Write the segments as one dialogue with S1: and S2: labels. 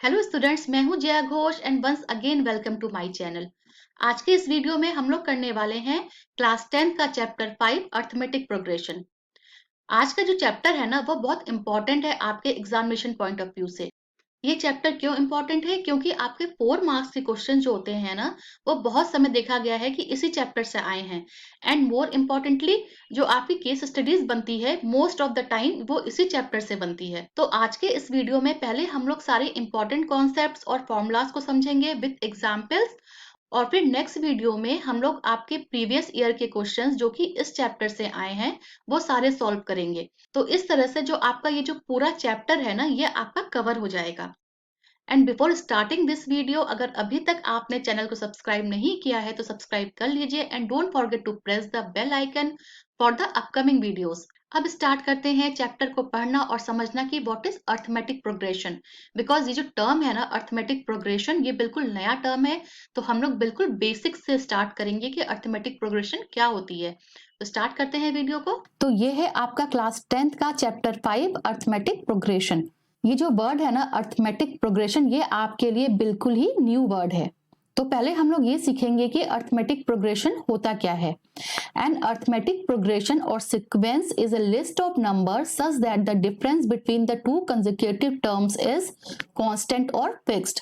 S1: Hello students, मैं हूं Jaya Ghosh and once again welcome to my channel. आज के इस वीडियो में हम लोग करने वाले हैं क्लास 10 का चैप्टर 5 अर्थमेटिक प्रोग्रेशन। आज का जो चैप्टर है ना वो बहुत इंपॉर्टेंट है आपके एग्जामिनेशन पॉइंट ऑफ व्यू से। ये चैप्टर क्यों इंपॉर्टेंट है? क्योंकि आपके 4 मार्क्स के क्वेश्चन जो होते हैं ना वो बहुत समय देखा गया है कि इसी चैप्टर से आए हैं। एंड मोर इम्पोर्टेंटली जो आपकी केस स्टडीज बनती है मोस्ट ऑफ द टाइम वो इसी चैप्टर से बनती है। तो आज के इस वीडियो में पहले हम लोग सारे इंपॉर्टेंट कॉन्सेप्ट्स और फॉर्मूलाज को समझेंगे विद एग्जाम्पल्स, और फिर नेक्स्ट वीडियो में हम लोग आपके प्रीवियस ईयर के क्वेश्चंस जो कि इस चैप्टर से आए हैं वो सारे सॉल्व करेंगे। तो इस तरह से जो आपका ये जो पूरा चैप्टर है ना ये आपका कवर हो जाएगा। And before starting this video, अगर अभी तक आपने चैनल को सब्सक्राइब नहीं किया है तो सब्सक्राइब कर लीजिए and don't forget to press the bell icon for the upcoming videos. अब स्टार्ट करते हैं चैप्टर को पढ़ना और समझना कि what is arithmetic progression. Because ये जो टर्म है ना अर्थमेटिक प्रोग्रेशन ये बिल्कुल नया टर्म है, तो हम लोग बिल्कुल बेसिक से स्टार्ट करेंगे कि अर्थमेटिक प्रोग्रेशन क्या होती है। तो स्टार्ट करते हैं वीडियो को। तो ये है आपका क्लास 10th का चैप्टर 5 अर्थमेटिक प्रोग्रेशन। ये जो वर्ड है ना अर्थमेटिक प्रोग्रेशन ये आपके लिए बिल्कुल ही न्यू वर्ड है। तो पहले हम लोग ये सीखेंगे कि अर्थमेटिक प्रोग्रेशन होता क्या है। एन अर्थमेटिक प्रोग्रेशन और sequence is a list of numbers such that the difference between the two consecutive terms is constant और फिक्स्ड।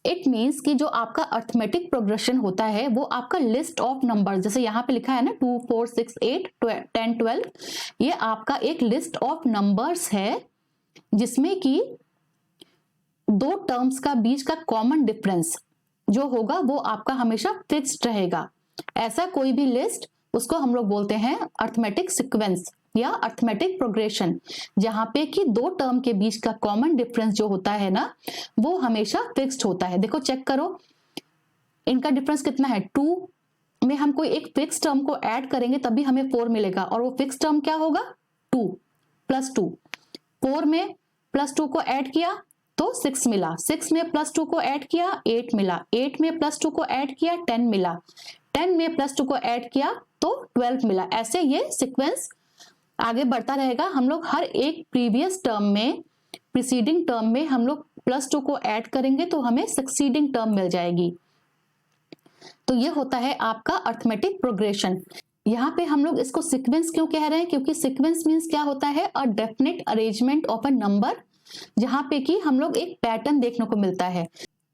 S1: इट मीन्स कि जो आपका अर्थमेटिक प्रोग्रेशन होता है वो आपका लिस्ट ऑफ नंबर, जैसे यहाँ पे लिखा है ना 2 4 6 8 10 12, ये आपका एक लिस्ट ऑफ नंबर्स है जिसमें कि दो टर्म्स का बीच का कॉमन डिफरेंस जो होगा वो आपका हमेशा फिक्स्ड रहेगा। ऐसा कोई भी लिस्ट उसको हम लोग बोलते हैं अर्थमेटिक सीक्वेंस या अर्थमेटिक प्रोग्रेशन, जहां पे कि दो टर्म के बीच का कॉमन डिफरेंस जो होता है ना वो हमेशा फिक्स्ड होता है। देखो चेक करो, इनका डिफरेंस कितना है? 2 में हम कोई एक फिक्स टर्म को ऐड करेंगे तभी हमें 4 मिलेगा, और वो फिक्स टर्म क्या होगा? 2 + 2। 4 में +2 को ऐड किया तो 6 मिला, 6 में +2 को ऐड किया 8 मिला, 8 में +2 को ऐड किया 10 मिला, 10 में +2 को ऐड किया तो 12 मिला। ऐसे ये सीक्वेंस आगे बढ़ता रहेगा। हम लोग हर एक प्रीवियस टर्म में, प्रीसीडिंग टर्म में हम लोग +2 को ऐड करेंगे तो हमें सक्सीडिंग टर्म मिल जाएगी। तो ये होता है आपका अर्थमेटिक प्रोग्रेशन। यहाँ पे हम लोग इसको सीक्वेंस क्यों कह रहे हैं? क्योंकि सीक्वेंस मीन्स क्या होता है? A definite arrangement of a number, जहां पे कि हम लोग एक पैटर्न देखने को मिलता है।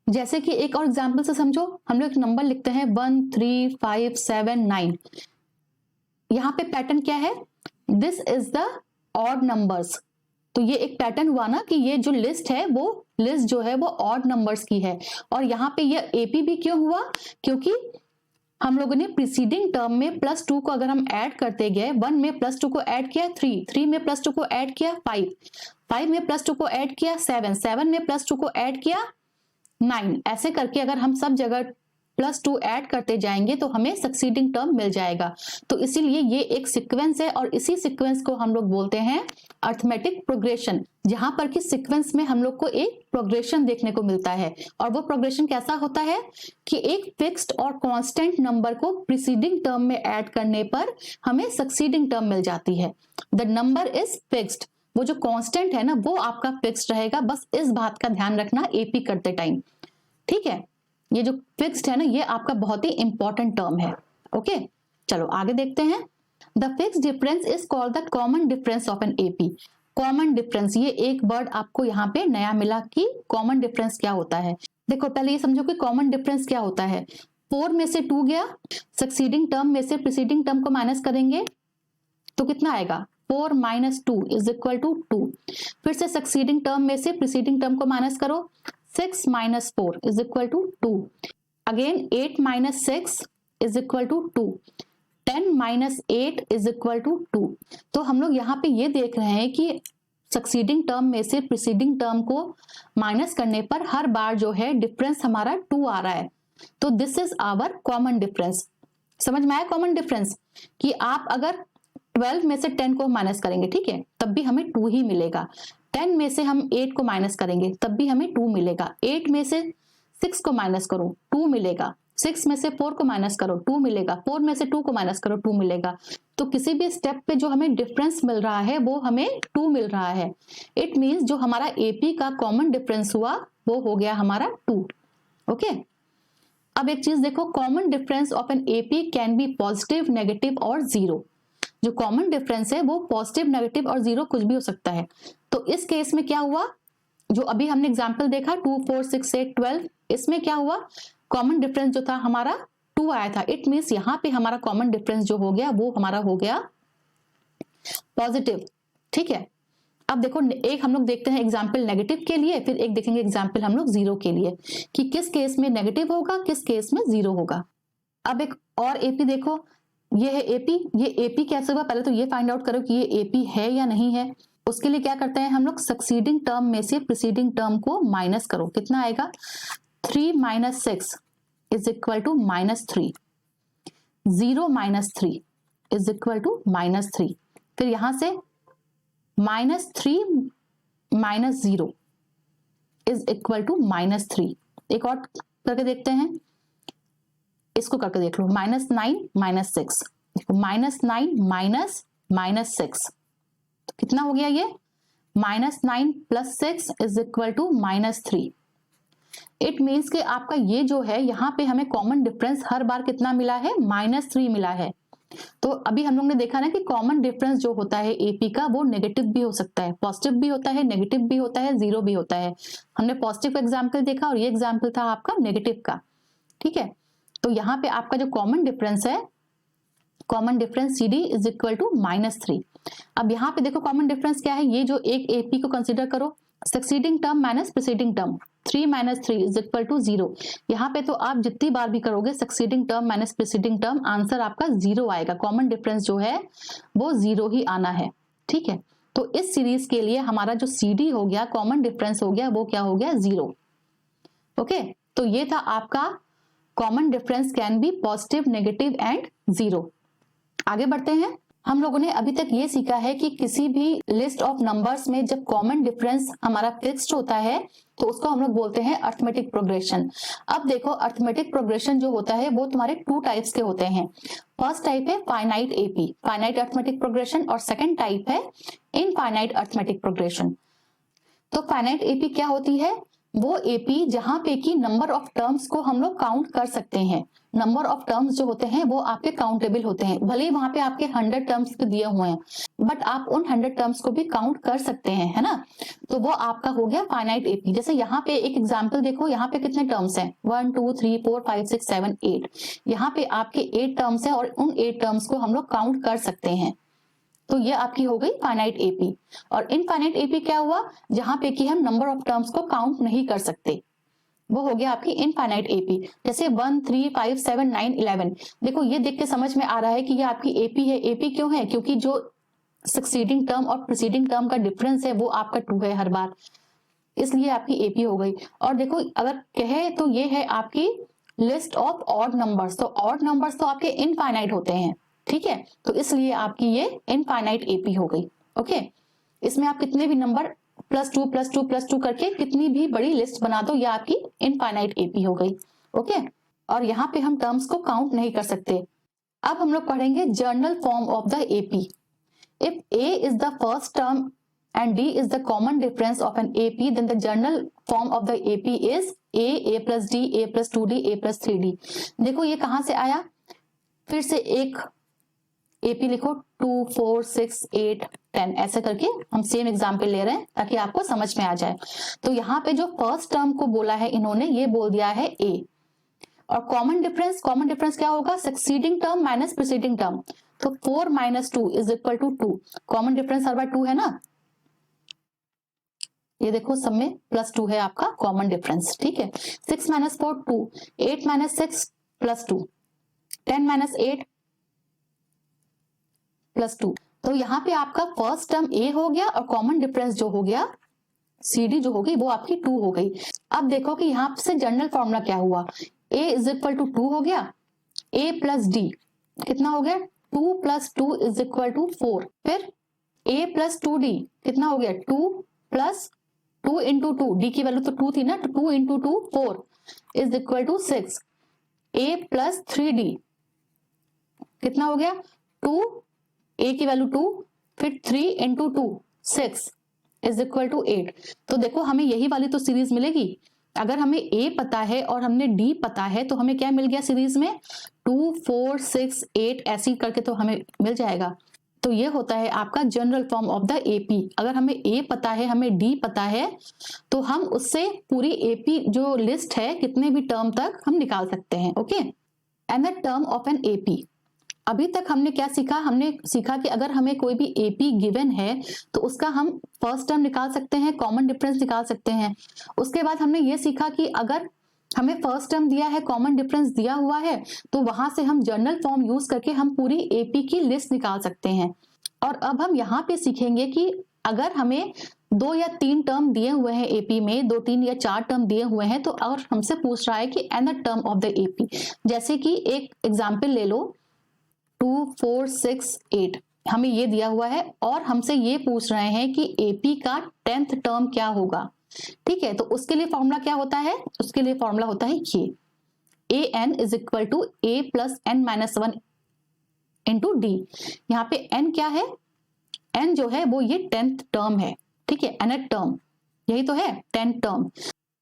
S1: जैसे कि एक और एग्जांपल से समझो, हम लोग एक नंबर लिखते हैं 1 3 5 7 9। यहाँ पे पैटर्न क्या है? This is the odd numbers. तो ये एक पैटर्न हुआ ना कि ये जो लिस्ट है वो लिस्ट जो है वो ऑड नंबर्स की है। और यहाँ पे ये एपी भी क्यों हुआ? क्योंकि हम लोगों ने प्रीसीडिंग टर्म में +2 को अगर हम ऐड करते गए, 1 में +2 को ऐड किया 3, 3 में +2 को ऐड किया 5, 5 में +2 को ऐड किया 7, 7 में +2 को ऐड किया 9। ऐसे करके अगर हम सब जगह +2 ऐड करते जाएंगे तो हमें सक्सीडिंग टर्म मिल जाएगा। तो इसीलिए ये एक सीक्वेंस है और इसी सीक्वेंस को हम लोग बोलते हैं अर्थमेटिक प्रोग्रेशन, जहां पर कि सीक्वेंस में हम लोग को एक प्रोग्रेशन देखने को मिलता है। और वो प्रोग्रेशन कैसा होता है कि एक फिक्स्ड और कांस्टेंट नंबर को प्रीसीडिंग टर्म में ऐड करने पर हमें सक्सीडिंग टर्म मिल जाती है। द नंबर इज फिक्स्ड, वो जो कांस्टेंट है ना वो आपका फिक्स्ड रहेगा। बस इस बात का ध्यान रखना एपी करते टाइम, ठीक है? ये जो फिक्स्ड है ना ये आपका बहुत ही इंपॉर्टेंट टर्म है। ओके, चलो आगे देखते हैं। The fixed difference is called the common difference of an AP. Common difference, ये एक वर्ड आपको यहाँ पे नया मिला कि कॉमन डिफरेंस क्या होता है। देखो पहले ये समझो कि कॉमन डिफरेंस क्या होता है। 4 में से 2 गया, सक्सीडिंग टर्म में से प्रीसीडिंग टर्म को माइनस करेंगे तो कितना आएगा? 4 - 2 = 2। फिर से सक्सीडिंग टर्म में से प्रीसीडिंग टर्म को माइनस करो, 6 - 4 = 2। अगेन 8 - 6 = 2, 10 - 8 = 2। तो हम लोग यहाँ पे ये देख रहे हैं कि सक्सीडिंग टर्म में से प्रीसीडिंग टर्म को माइनस करने पर हर बार जो है डिफरेंस हमारा 2 आ रहा है। तो this is our common difference. समझ में आया कॉमन डिफरेंस? कि आप अगर 12 में से 10 को माइनस करेंगे, ठीक है, तब भी हमें 2 ही मिलेगा। 10 में से हम 8 को माइनस करेंगे तब भी हमें 2 मिलेगा। 8 में से 6 को माइनस करो 2 मिलेगा। 6 में से 4 को माइनस करो 2 मिलेगा। 4 में से 2 को माइनस करो 2 मिलेगा। तो किसी भी स्टेप पे जो हमें डिफरेंस मिल रहा है वो हमें 2 मिल रहा है। इट मीन्स जो हमारा एपी का कॉमन डिफरेंस हुआ
S2: वो हो गया हमारा 2। ओके, अब एक चीज देखो, common difference of an AP can be positive, negative और जीरो। जो कॉमन डिफरेंस है वो पॉजिटिव, नेगेटिव और जीरो कुछ भी हो सकता है। तो इस केस में क्या हुआ, जो अभी हमने एग्जांपल देखा 2 4 6 8 12, इसमें क्या हुआ, कॉमन डिफरेंस जो था हमारा 2 आया था। इट मींस यहाँ पे हमारा कॉमन डिफरेंस जो हो गया वो हमारा हो गया पॉजिटिव। ठीक है, अब देखो एक हम लोग देखते हैं एग्जाम्पल नेगेटिव के लिए, फिर एक देखेंगे एग्जाम्पल हम लोग जीरो के लिए कि किस केस में नेगेटिव होगा, किस केस में जीरो होगा। अब एक और एपी देखो, ये है एपी, ये एपी कैसे हुआ, पहले तो ये फाइंड आउट करो कि ये एपी है या नहीं है। उसके लिए क्या करते हैं हम लोग, सक्सीडिंग टर्म में से प्रीसीडिंग टर्म को माइनस करो। कितना आएगा, 3 - 6 is equal to -3, 0 - 3 is equal to -3, फिर यहां से -3 - 0 इज इक्वल टू -3। एक और करके देखते हैं, इसको करके देख लो, -9 - 6, देखो -9 - -6 तो कितना हो गया ये, -9 + 6 is equal to -3। It means कि आपका ये जो है यहाँ पे हमें कॉमन डिफरेंस हर बार कितना मिला है, -3 मिला है। तो अभी हम लोग ने देखा ना कि कॉमन डिफरेंस जो होता है एपी का वो नेगेटिव भी हो सकता है, पॉजिटिव भी होता है, नेगेटिव भी होता है, जीरो भी होता है। हमने पॉजिटिव एग्जाम्पल देखा और ये एग्जाम्पल था आपका नेगेटिव का। ठीक है, तो यहाँ पे आपका जो कॉमन डिफरेंस है, common difference CD is equal to -3। अब यहाँ पे देखो कॉमन डिफरेंस क्या है, ये जो एक एपी को कंसिडर करो, succeeding term minus preceding term, 3 - 3 is equal to 0। यहाँ पे तो आप जितनी बार भी करोगे succeeding term minus preceding term, answer आपका 0 आएगा। कॉमन डिफरेंस जो है वो 0 ही आना है। ठीक है, तो इस सीरीज के लिए हमारा जो CD हो गया, कॉमन डिफरेंस हो गया, वो क्या हो गया, 0। ओके, तो ये था आपका common difference can be positive, negative and 0। आगे बढ़ते हैं। हम लोगों ने अभी तक ये सीखा है कि किसी भी लिस्ट ऑफ नंबर्स में जब कॉमन डिफरेंस हमारा फिक्स्ड होता है तो उसको हम लोग बोलते हैं अरिथमेटिक प्रोग्रेशन। अब देखो अरिथमेटिक प्रोग्रेशन जो होता है वो तुम्हारे 2 टाइप्स के होते हैं। फर्स्ट टाइप है finite AP, finite arithmetic progression, और सेकंड टाइप है इनफाइनाइट अरिथमेटिक प्रोग्रेशन। तो फाइनाइट एपी क्या होती है, वो एपी जहां पे कि नंबर ऑफ टर्म्स को हम लोग काउंट कर सकते हैं। नंबर ऑफ टर्म्स जो होते हैं वो आपके काउंटेबल होते हैं, भले ही वहां पे आपके 100 टर्म्स पे दिए हुए हैं, बट आप उन 100 टर्म्स को भी काउंट कर सकते हैं, है ना। तो वो आपका हो गया फाइनाइट एपी। जैसे यहाँ पे एक एग्जांपल देखो, यहाँ पे कितने टर्म्स हैं, 1 2 3 4 5 6 7 8, यहाँ पे आपके 8 टर्म्स है और उन 8 टर्म्स को हम लोग काउंट कर सकते हैं। तो ये आपकी हो गई फाइनाइट एपी। और इनफाइनाइट एपी क्या हुआ, जहां पे कि हम नंबर ऑफ टर्म्स को काउंट नहीं कर सकते, वो हो गया आपकी इनफाइनाइट एपी। जैसे 1 3 5 7 9 11, देखो ये देख के समझ में आ रहा है कि ये आपकी एपी है। एपी क्यों है, क्योंकि जो सक्सीडिंग टर्म और प्रीसीडिंग टर्म का डिफरेंस है वो आपका 2 है हर बार, इसलिए आपकी एपी हो गई। और देखो अगर कहे तो ये है आपकी लिस्ट ऑफ ऑड नंबर्स, तो ऑड नंबर्स तो आपके इनफाइनाइट होते हैं। ठीक है, तो इसलिए आपकी ये इनफाइनाइट एपी हो गई। ओके, इसमें आप कितने भी नंबर +2 +2 +2 करके कितनी भी बड़ी लिस्ट बना दो, ये आपकी इनफाइनाइट एपी हो गई। ओके, और यहाँ पे हम टर्म्स को काउंट नहीं कर सकते। अब हम लोग पढ़ेंगे general form of the AP. If A is the first term and D is the common difference of an AP, then the general form of the AP is A plus D, A plus 2D, A plus 3D। देखो ये कहां से आया, फिर से एक AP लिखो, 2 4 6 8 10, ऐसे करके हम सेम एग्जाम्पल ले रहे हैं ताकि आपको समझ में आ जाए। तो यहाँ पे जो फर्स्ट टर्म को बोला है इन्होंने, ये बोल दिया है A। और कॉमन डिफरेंस क्या होगा, succeeding term minus preceding term. तो 4 - 2 is equal to 2। Common difference हर बार 2 है ना, ये देखो सब में +2 है आपका कॉमन डिफरेंस। ठीक है, 6 - 4 2, 8 - 6 +2, 10 - 8 +2। तो यहाँ पे आपका फर्स्ट टर्म A हो गया और कॉमन डिफरेंस जो हो गया CD जो हो गई वो आपकी 2 हो गई। अब देखो कि यहाँ से जनरल फॉर्मूला क्या हुआ, A इज इक्वल टू 2 हो गया, A प्लस D कितना हो गया, 2 + 2 इज इक्वल टू 4, फिर A प्लस 2D कितना हो गया, 2 + 2 × 2, D की वैल्यू तो 2 थी ना, तो 2 × 2 4 is equal to 6। A plus 3D कितना हो गया, 2, A की वैल्यू 2, फिर 3 × 2 6 इज इक्वल टू 8। तो देखो हमें यही वाली तो सीरीज मिलेगी, अगर हमें A पता है और हमने D पता है तो हमें क्या मिल गया सीरीज में 2, 4, 6, 8 ऐसी करके तो हमें मिल जाएगा। तो ये होता है आपका general form of the AP। अगर हमें A पता है, हमें D पता है, तो हम उससे पूरी AP जो लिस्ट है कितने भी टर्म तक हम निकाल सकते हैं। Okay, and the term of an AP। अभी तक हमने क्या सीखा? हमने सीखा कि अगर हमें कोई भी AP गिवन है तो उसका हम फर्स्ट टर्म निकाल सकते हैं, कॉमन डिफरेंस निकाल सकते हैं। उसके बाद हमने ये सीखा कि अगर हमें फर्स्ट टर्म दिया है, कॉमन डिफरेंस दिया हुआ है, तो वहां से हम जनरल फॉर्म यूज करके हम पूरी AP की लिस्ट निकाल सकते हैं। और अब हम यहाँ पे सीखेंगे कि अगर हमें 2 या 3 टर्म दिए हुए हैं AP में, 2, 3 या 4 टर्म दिए हुए हैं, तो और हमसे पूछ रहा है कि n the term of the AP। जैसे कि एक एग्जाम्पल ले लो, 2, 4, 6, 8 हमें ये दिया हुआ है और हमसे ये पूछ रहे हैं कि AP का 10th टर्म क्या होगा। ठीक है, तो उसके लिए फॉर्मूला क्या होता है? उसके लिए फॉर्मूला होता है ये AN is equal to A plus N minus 1 into D। यहाँ पे N क्या है? N जो है वो ये 10th टर्म है। ठीक है, nth टर्म यही तो है, 10 टर्म।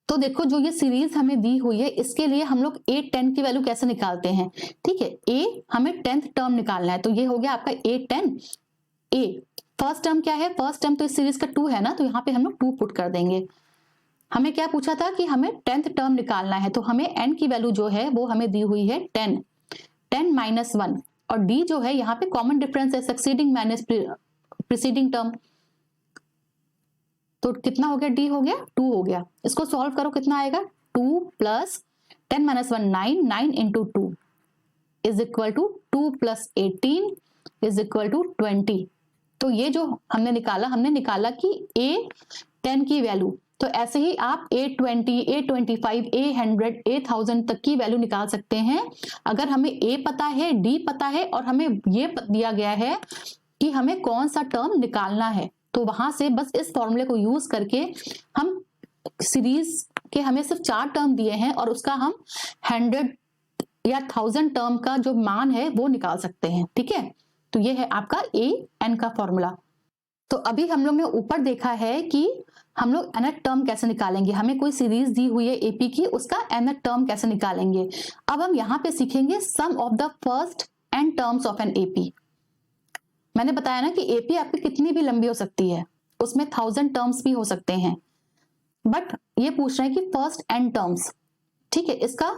S2: तो देखो जो ये सीरीज हमें दी हुई है इसके लिए हम लोग A 10 की वैल्यू कैसे निकालते हैं? ठीक है, A हमें 10th टर्म निकालना है, तो ये हो गया आपका A 10। A फर्स्ट टर्म क्या है? फर्स्ट टर्म तो इस सीरीज का 2 है ना, तो यहाँ पे हम लोग 2 पुट कर देंगे। हमें क्या पूछा था कि हमें 10th टर्म निकालना है, तो हमें N की वैल्यू जो है वो हमें दी हुई है 10 माइनस 1, और D जो है यहाँ पे कॉमन डिफरेंस है, सक्सीडिंग माइनस प्रीसीडिंग टर्म। तो कितना हो गया? D हो गया 2 हो गया। इसको सॉल्व करो, कितना आएगा? 2 plus 10 minus 1 9, 9 into 2 is equal to 2 plus 18 is equal to 20। तो ये जो हमने निकाला कि A 10 की वैल्यू, तो ऐसे ही आप A20, A25, A100, A1000 तक की वैल्यू निकाल सकते हैं। अगर हमें A पता है, D पता है और हमें ये दिया गया है कि हमें कौन सा टर्म निकालना है, तो वहां से बस इस फॉर्मूले को यूज करके हम सीरीज के हमें सिर्फ 4 टर्म दिए हैं और उसका हम 100 या 1000 टर्म का जो मान है वो निकाल सकते हैं। ठीक है, तो ये है आपका AN का फॉर्मूला। तो अभी हम लोग ने ऊपर देखा है कि हम लोग nth टर्म कैसे निकालेंगे। हमें कोई सीरीज दी हुई है AP की, उसका nth टर्म कैसे निकालेंगे। अब हम यहाँ पे सीखेंगे sum of the first n terms of an AP। मैंने बताया ना कि AP आपकी कितनी भी लंबी हो सकती है, उसमें 1000 टर्म्स भी हो सकते हैं, बट ये पूछ रहे हैं कि फर्स्ट n टर्म्स। ठीक है, इसका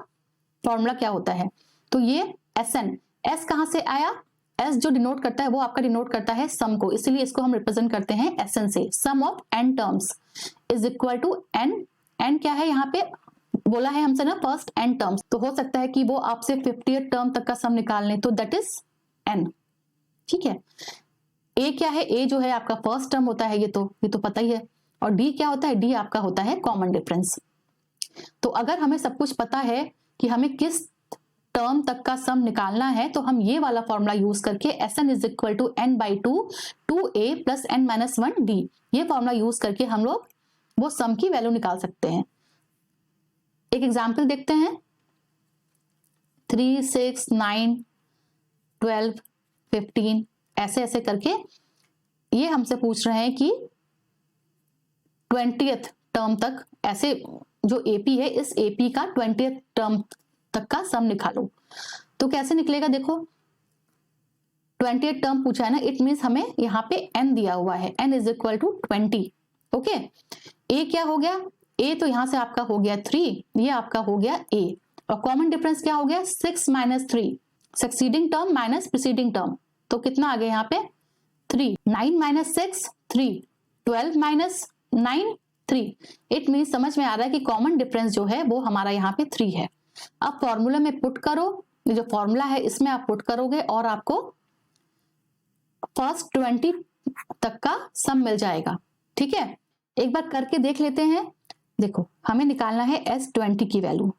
S2: फॉर्मूला क्या होता है? तो ये SN, S कहां से आया? S जो डिनोट करता है वो आपका डिनोट करता है सम को, इसलिए इसको हम रिप्रेजेंट करते हैं SN से। Sum of n terms is equal to n। n क्या है? यहाँ पे बोला है हमसे ना फर्स्ट n टर्म्स, तो हो सकता है कि वो आपसे 50th टर्म तक का सम निकाल लें, तो दैट इज n। ठीक है, A क्या है? A जो है आपका फर्स्ट टर्म होता है, ये तो पता ही है। और D क्या होता है? D आपका होता है कॉमन डिफरेंस। तो अगर हमें सब कुछ पता है कि हमें किस टर्म तक का सम निकालना है, तो हम ये वाला फॉर्मूला यूज करके SN is equal to n/2 2A plus n minus 1 D, ये फॉर्मूला यूज करके हम लोग वो सम की वैल्यू निकाल सकते हैं। एक एग्जाम्पल देखते हैं। 3, 6, 9, 12, 15 ऐसे ऐसे करके ये हमसे पूछ रहे हैं कि 20th टर्म तक, ऐसे जो AP है इस AP का 20th टर्म तक का सम निकालो। तो कैसे निकलेगा? देखो 20th टर्म पूछा है ना, इट मीन्स हमें यहाँ पे n दिया हुआ है, n is equal to 20। Okay, A क्या हो गया? A तो यहां से आपका हो गया 3, ये आपका हो गया A, और कॉमन डिफरेंस क्या हो गया? 6 minus 3, succeeding term minus preceding term, तो कितना आ गया यहाँ पे? 3। 9 माइनस 6 3, 12 माइनस 9 3। इट मीन्स समझ में आ रहा है कि कॉमन डिफरेंस जो है वो हमारा यहाँ पे 3 है। अब फॉर्मूला में पुट करो, ये जो फॉर्मूला है इसमें आप पुट करोगे और आपको फर्स्ट 20 तक का सम मिल जाएगा। ठीक है, एक बार करके देख लेते हैं। देखो हमें निकालना है S20 की वैल्यू,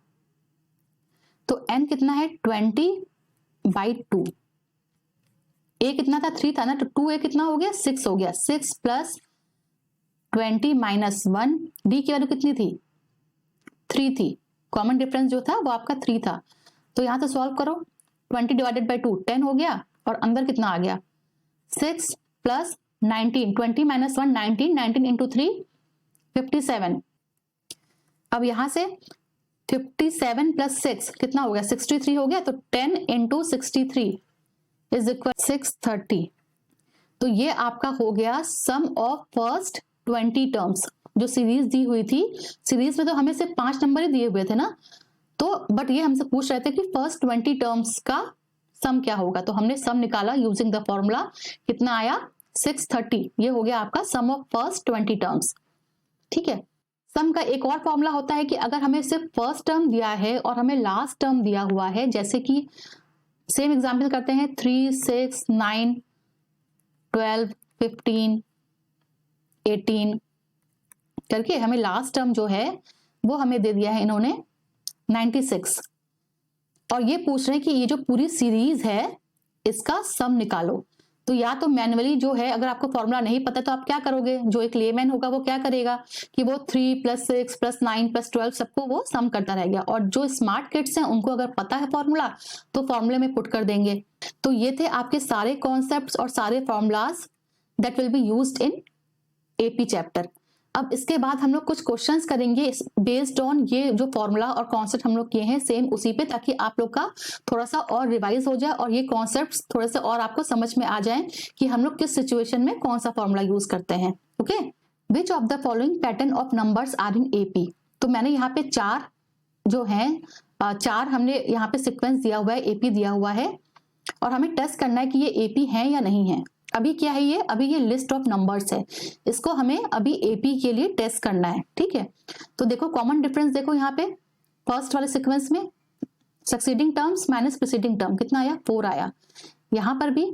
S2: तो n कितना है? 20/2। A कितना था? 3 था ना, तो 2A कितना हो गया? 6 हो गया। 6 प्लस 20 माइनस 1, D की वैल्यू कितनी थी? 3 थी। कॉमन डिफरेंस जो था वो आपका 3 था, तो यहां से सॉल्व करो। 20 डिवाइडेड बाई 2 10 हो गया, और अंदर कितना आ गया? 6 प्लस 19, 20 माइनस 1 19, 19 इंटू 3 57। अब यहां से 57 प्लस 6 कितना हो गया, 63 हो गया। तो 10 इंटू 63 इज इक्वल 630। तो ये आपका हो गया सम ऑफ फर्स्ट 20 टर्म्स। जो सीरीज दी हुई थी, सीरीज में तो हमें सिर्फ 5 नंबर ही दिए हुए थे ना, तो बट ये हमसे पूछ रहे थे कि फर्स्ट 20 टर्म्स का सम क्या होगा। तो हमने सम निकाला यूजिंग द फॉर्मूला, कितना आया 630। ये हो गया आपका सम ऑफ फर्स्ट 20 टर्म्स। ठीक है। सम का एक और फॉर्मूला होता है कि अगर हमें सिर्फ फर्स्ट टर्म दिया है और हमें लास्ट टर्म दिया हुआ है, जैसे कि सेम एग्जांपल करते हैं 3, 6, 9, 12, 15, 18 करके, हमें लास्ट टर्म जो है वो हमें दे दिया है इन्होंने 96। और ये पूछ रहे हैं कि ये जो पूरी सीरीज है इसका सम निकालो। तो या तो मैन्युअली जो है, अगर आपको फॉर्मूला नहीं पता तो आप क्या करोगे, जो एक लेमैन होगा वो क्या करेगा कि वो 3 + 6 + 9 + 12 सबको वो सम करता रहेगा। और जो स्मार्ट किड्स हैं उनको अगर पता है फॉर्मूला तो फॉर्मूले में पुट कर देंगे। तो ये थे आपके सारे कॉन्सेप्ट्स और सारे formulas that will be used in AP chapter. अब इसके बाद हम लोग कुछ क्वेश्चंस करेंगे बेस्ड ऑन ये जो फॉर्मूला और कॉन्सेप्ट हम लोग किए हैं सेम उसी पे, ताकि आप लोग का थोड़ा सा और रिवाइज हो जाए और ये कॉन्सेप्ट्स थोड़े से और आपको समझ में आ जाए कि हम लोग किस सिचुएशन में कौन सा फॉर्मूला यूज करते हैं। Okay, which of the following pattern of numbers are in AP. तो मैंने यहाँ पे 4 जो है 4 हमने यहाँ पे सिक्वेंस दिया हुआ है, एपी दिया हुआ है, और हमें टेस्ट करना है कि ये एपी है या नहीं है। अभी क्या है ये, अभी ये लिस्ट ऑफ नंबर्स है, इसको हमें अभी एपी के लिए टेस्ट करना है। ठीक है, तो देखो कॉमन डिफरेंस देखो यहाँ पे फर्स्ट वाले सीक्वेंस में succeeding terms minus preceding term कितना आया 4 आया। यहाँ पर भी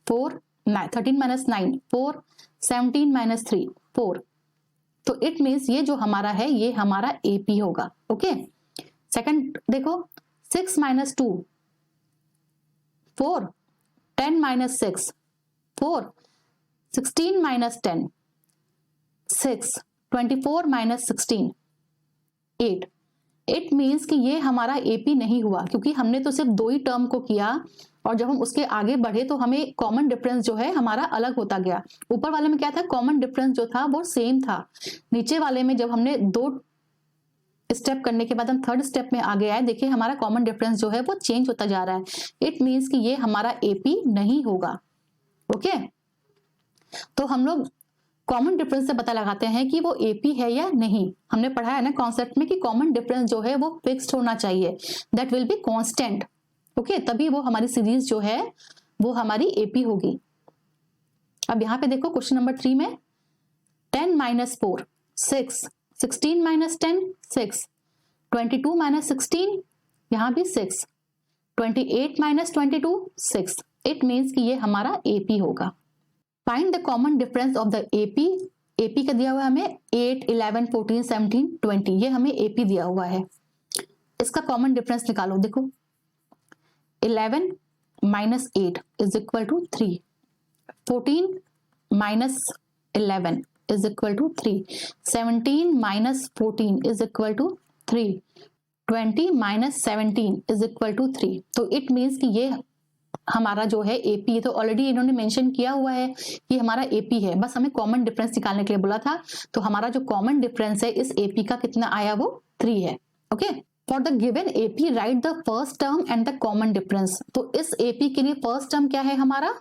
S2: 4, 13 - 9 4, 17 - 3 4। तो इट मीन्स ये जो हमारा है ये हमारा एपी होगा। ओके, सेकंड देखो 6 - 2 4, 10 - 6 4, 16 - 10 6, 24 - 16 8। इट मीन्स कि ये हमारा एपी नहीं हुआ, क्योंकि हमने तो सिर्फ 2 ही टर्म को किया और जब हम उसके आगे बढ़े तो हमें कॉमन डिफरेंस जो है हमारा अलग होता गया। ऊपर वाले में क्या था, कॉमन डिफरेंस जो था वो सेम था। नीचे वाले में जब हमने 2 स्टेप करने के बाद हम थर्ड स्टेप में आगे आए, देखिए हमारा कॉमन डिफरेंस जो है वो चेंज होता जा रहा है। इट मीन्स कि ये हमारा एपी नहीं होगा। ओके, तो हम लोग कॉमन डिफरेंस से पता लगाते हैं कि वो एपी है या नहीं। हमने पढ़ा है ना कॉन्सेप्ट में कि कॉमन डिफरेंस जो है वो फिक्स्ड होना चाहिए, that will be constant. Okay, तभी वो हमारी सीरीज जो है वो हमारी एपी होगी। अब यहाँ पे देखो क्वेश्चन नंबर 3 में 10 - 4 6, 16 - 10 6, 22 - 16 यहाँ भी 6, 28 - 22 6। इट मीन्स कि ये हमारा एपी होगा। Find the common difference of the AP. AP का दिया हुआ है हमें 8, 11, 14, 17, 20, ये हमें एपी दिया हुआ है। इसका कॉमन डिफरेंस निकालो। देखो 11 - 8 is equal to 3, 14 - 11 is equal to 3, 17 - 14 is equal to 3, 20 - 17 is equal to 3। तो इट मीन्स कि ये हमारा जो है एपी, तो ऑलरेडी इन्होंने मेंशन किया हुआ है कि हमारा एपी है, बस हमें कॉमन डिफरेंस निकालने के लिए बोला था। तो हमारा जो कॉमन डिफरेंस है इस एपी का कितना आया, वो 3 है। Okay, for the given AP right the first term and the common difference. तो इस एपी के लिए फर्स्ट टर्म क्या है हमारा,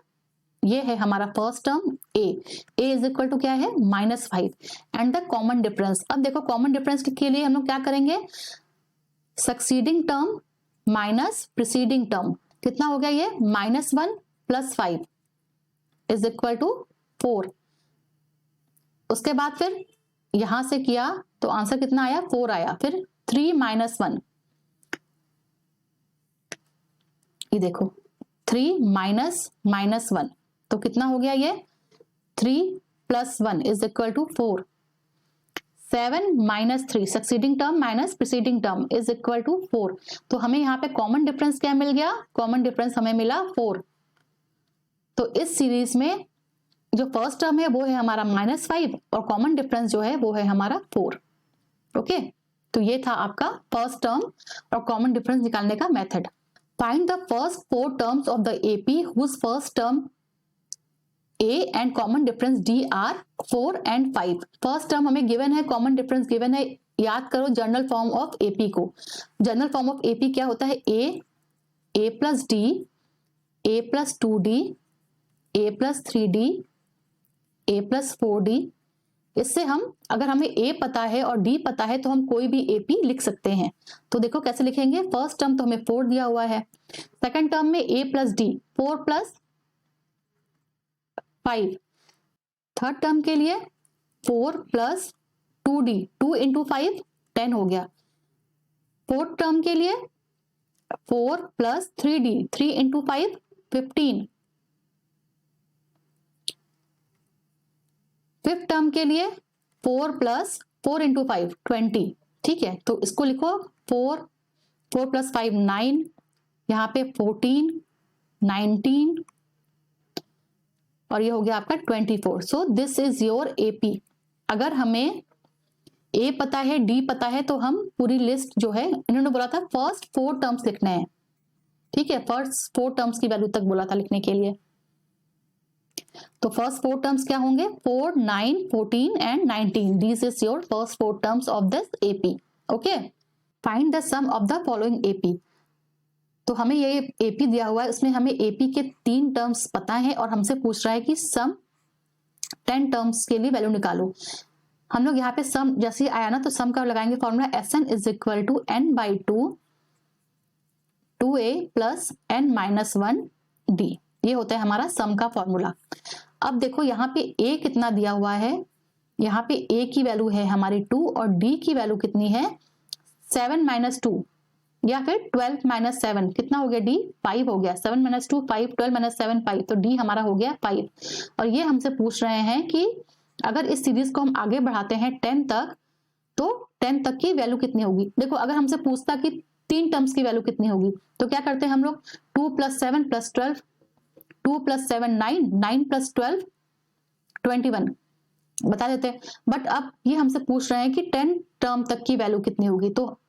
S2: ये है हमारा first term a is equal to क्या है -5 एंड द कॉमन डिफरेंस। अब देखो कॉमन डिफरेंस के लिए हम लोग क्या करेंगे, succeeding term minus preceding term कितना हो गया, ये -1 + 5 इज इक्वल टू 4। उसके बाद फिर यहां से किया तो आंसर कितना आया 4 आया। फिर 3 - 1, ये देखो 3 - -1 तो कितना हो गया, ये 3 + 1 is equal to 4। 7 - 3 succeeding term minus preceding term is equal to 4। तो हमें यहाँ पे कॉमन डिफरेंस क्या मिल गया, कॉमन डिफरेंस हमें मिला 4। तो इस सीरीज में जो फर्स्ट टर्म है वो है हमारा -5 और कॉमन डिफरेंस जो है वो है हमारा 4। ओके, तो ये था आपका फर्स्ट टर्म और कॉमन डिफरेंस निकालने का method. Find the first 4 terms of the AP whose first term A and common difference D are 4 and 5। First term हमें गिवन है, कॉमन डिफरेंस गिवन है याद करो जनरल फॉर्म ऑफ एपी को। General form of AP क्या होता है? A plus d, a plus 2d, a plus 3d, a plus 4d। इससे हम, अगर हमें ए पता है और डी पता है तो हम कोई भी एपी लिख सकते हैं। तो देखो कैसे लिखेंगे। फर्स्ट टर्म तो हमें 4 दिया हुआ है, सेकंड टर्म में a plus d 4 plus 5, third term के लिए 4 प्लस 2d 2 इंटू 5 10 हो गया। फोर्थ टर्म के लिए 4 plus 3d 3 into 5 15। Fifth term के लिए 4 प्लस 4 इंटू 5 20। ठीक है, तो इसको लिखो 4 प्लस 5 9, यहाँ पे 14 19 और ये हो गया आपका 24। सो दिस इज योर एपी। अगर हमें ए पता है, डी पता है, तो हम पूरी लिस्ट जो है, इन्होंने बोला था फर्स्ट 4 टर्म्स लिखने हैं। ठीक है, फर्स्ट 4 टर्म्स की वैल्यू तक बोला था लिखने के लिए। तो फर्स्ट 4 टर्म्स क्या होंगे? 4 9 14 and 19। This is your first 4 terms of this AP. Okay, find the sum of the following AP. तो हमें ये एपी दिया हुआ है, उसमें हमें एपी के 3 टर्म्स पता है और हमसे पूछ रहा है कि सम 10 टर्म्स के लिए वैल्यू निकालो। हम लोग यहाँ पे सम जैसे ही आया ना तो सम का लगाएंगे formula Sn is equal to n/2 2a plus n-1d। ये होता है हमारा सम का फॉर्मूला। अब देखो यहाँ पे a कितना दिया हुआ है, यहाँ पे a की वैल्यू है हमारी 2 और d की वैल्यू कितनी है 7 - 2 या फिर 12 - 7 कितना हो गया? d 5 हो गया। 7 - 2 5, 12 - 7 5, तो d हमारा हो गया 5। और ये हमसे पूछ रहे हैं कि अगर इस सीरीज को हम आगे बढ़ाते हैं 10 तक तो 10 तक की वैल्यू कितनी होगी। देखो अगर हमसे पूछता कि 3 टर्म्स की वैल्यू कितनी होगी तो क्या करते हैं हम लोग? 2 + 7 + 12, 2 + 7 9, 9 + 12 21 बता देते हैं। बट अब ये हमसे पूछ रहे हैं कि 10 टर्म तक की वैल्यू कितनी होगी। तो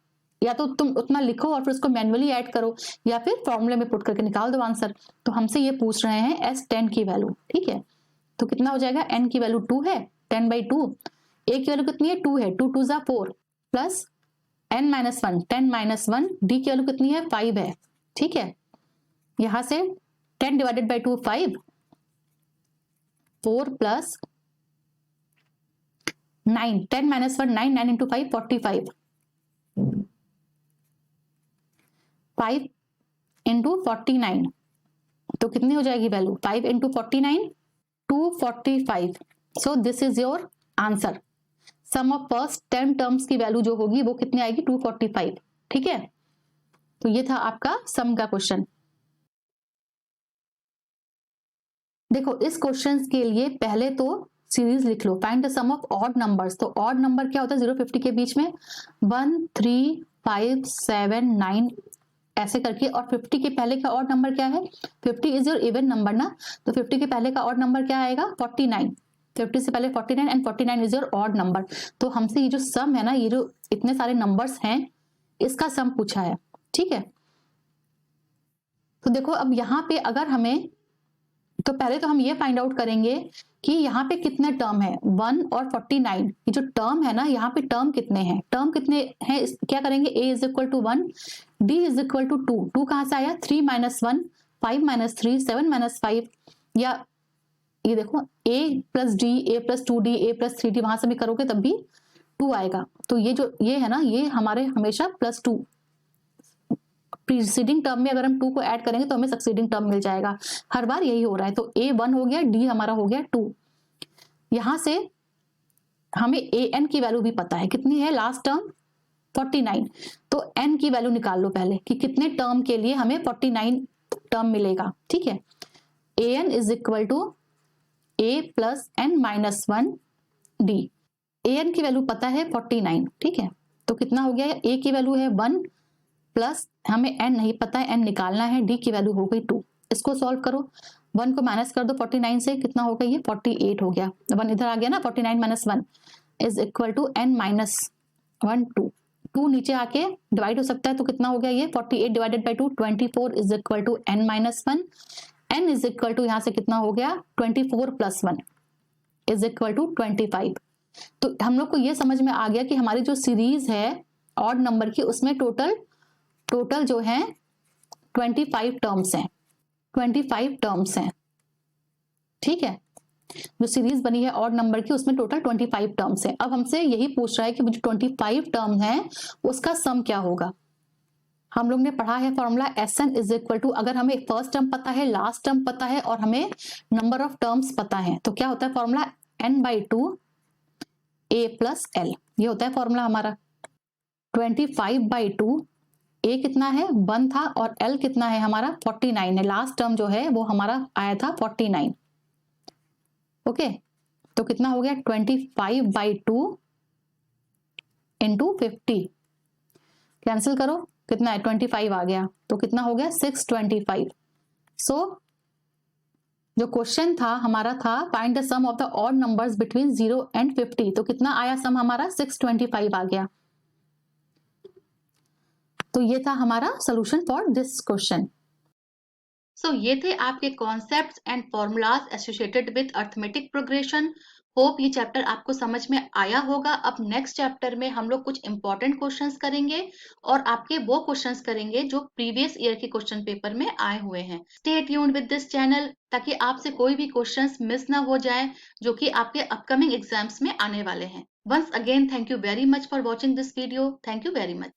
S2: या तो तुम उतना लिखो और फिर उसको मैन्युअली ऐड करो या फिर फॉर्मूले में पुट करके निकाल दो आंसर। तो हमसे ये पूछ रहे हैं S10 की वैल्यू। ठीक है, तो कितना हो जाएगा? n की वैल्यू 2 है, 10/2। a की वैल्यू कितनी है? 2 है, 2 2 = 4 प्लस n-1 10 - 1। d की वैल्यू कितनी है? 5 है। ठीक है, यहां से 10 / 2 5, 4 प्लस 9 10 - 1 9, 9 इंटू 5 45, 5 इंटू 49 तो कितनी हो जाएगी value? 5 into 49 245। So this is your answer. Sum of first 10 terms की वैल्यू जो होगी वो कितनी आएगी? 245। ठीक है, तो ये था आपका सम का क्वेश्चन। देखो इस क्वेश्चन के लिए पहले तो सीरीज लिख लो। Find the sum of odd numbers. तो ऑड नंबर क्या होता है? 0 50 के बीच में 1 3 5 7 9 ऐसे करके। और 50 के पहले का ऑड नंबर क्या है? 50 इज योर इवन नंबर ना, तो 50 के पहले का ऑड नंबर क्या आएगा? 49। 50 से पहले 49 and 49 is your odd number. तो हमसे ये जो सम है ना, ये जो इतने सारे नंबर्स हैं इसका सम पूछा है। ठीक है, तो देखो अब यहाँ पे अगर हमें, तो पहले तो हम ये फाइंड आउट करेंगे कि यहाँ पे कितने टर्म है 1 और 49। ये जो टर्म है ना, यहाँ पे टर्म कितने हैं? टर्म कितने हैं क्या करेंगे? a is equal to 1, d is equal to 2। 2 कहाँ से आया? 3 - 1 5 - 3 7 - 5। या ये देखो a plus d, a plus 2d, a plus 3d, वहां से भी करोगे तब भी 2 आएगा। तो ये जो ये है ना, ये हमारे हमेशा +2 प्रीसीडिंग टर्म में अगर हम 2 को ऐड करेंगे तो हमें सक्सीडिंग टर्म मिल जाएगा। हर बार यही हो रहा है। तो a 1 हो गया, d हमारा हो गया 2। यहां से हमें an की वैल्यू भी पता है, कितनी है? Last term 49। तो n की वैल्यू निकाल लो पहले कि कितने टर्म के लिए हमें 49 टर्म मिलेगा। ठीक है, an is equal to a plus n-1 d। an की वैल्यू पता है 49। ठीक है, तो कितना हो गया? a की वैल्यू है 1 प्लस हमें n नहीं पता है, n निकालना है, d की वैल्यू हो गई 2। इसको सॉल्व करो, 1 को माइनस कर दो 49 से, कितना हो गया? ये 48 हो गया। 1 इधर आ गया ना, 49 - 1 इज इक्वल टू n-1 2। 2 नीचे आके डिवाइड हो सकता है, तो कितना हो गया? ये 48 / 2 24 is equal to n-1। n is equal to यहाँ से कितना हो गया? 24 + 1 इज इक्वल टू 25। तो हम लोग को ये समझ में आ गया कि हमारी जो सीरीज है ऑड नंबर की, उसमें टोटल जो है 25 टर्म्स हैं, 25 टर्म्स हैं। ठीक है, जो सीरीज बनी है ऑड नंबर की उसमें टोटल 25 टर्म्स है। अब हमसे यही पूछ रहा है कि जो 25 टर्म है उसका सम क्या होगा। हम लोग ने पढ़ा है formula Sn is equal to, अगर हमें फर्स्ट टर्म पता है, लास्ट टर्म पता है और हमें नंबर ऑफ टर्म्स पता है, तो क्या होता है formula n/2 a plus l, ये होता है फॉर्मूला हमारा। 25/2 a कितना है 1 था और l कितना है हमारा 49 है। लास्ट टर्म जो है वो हमारा आया था 49। ओके, तो कितना हो गया 25/2 इंटू 50, कैंसिल करो, कितना है 25 आ गया, तो कितना हो गया 625। सो जो क्वेश्चन था हमारा था find the sum of the odd numbers between 0 and 50, तो कितना आया सम हमारा 625 आ गया। तो ये था हमारा सोल्यूशन फॉर दिस क्वेश्चन।
S1: सो ये थे आपके concepts and formulas associated with arithmetic progression. Hope ये चैप्टर आपको समझ में आया होगा। अब नेक्स्ट चैप्टर में हम लोग कुछ इंपॉर्टेंट क्वेश्चंस करेंगे और आपके वो क्वेश्चंस करेंगे जो प्रीवियस ईयर के क्वेश्चन पेपर में आए हुए हैं। Stay tuned with this channel ताकि आपसे कोई भी क्वेश्चंस मिस ना हो जाए जो कि आपके अपकमिंग एग्जाम्स में आने वाले हैं। Once again thank you very much for watching this video. Thank you very much.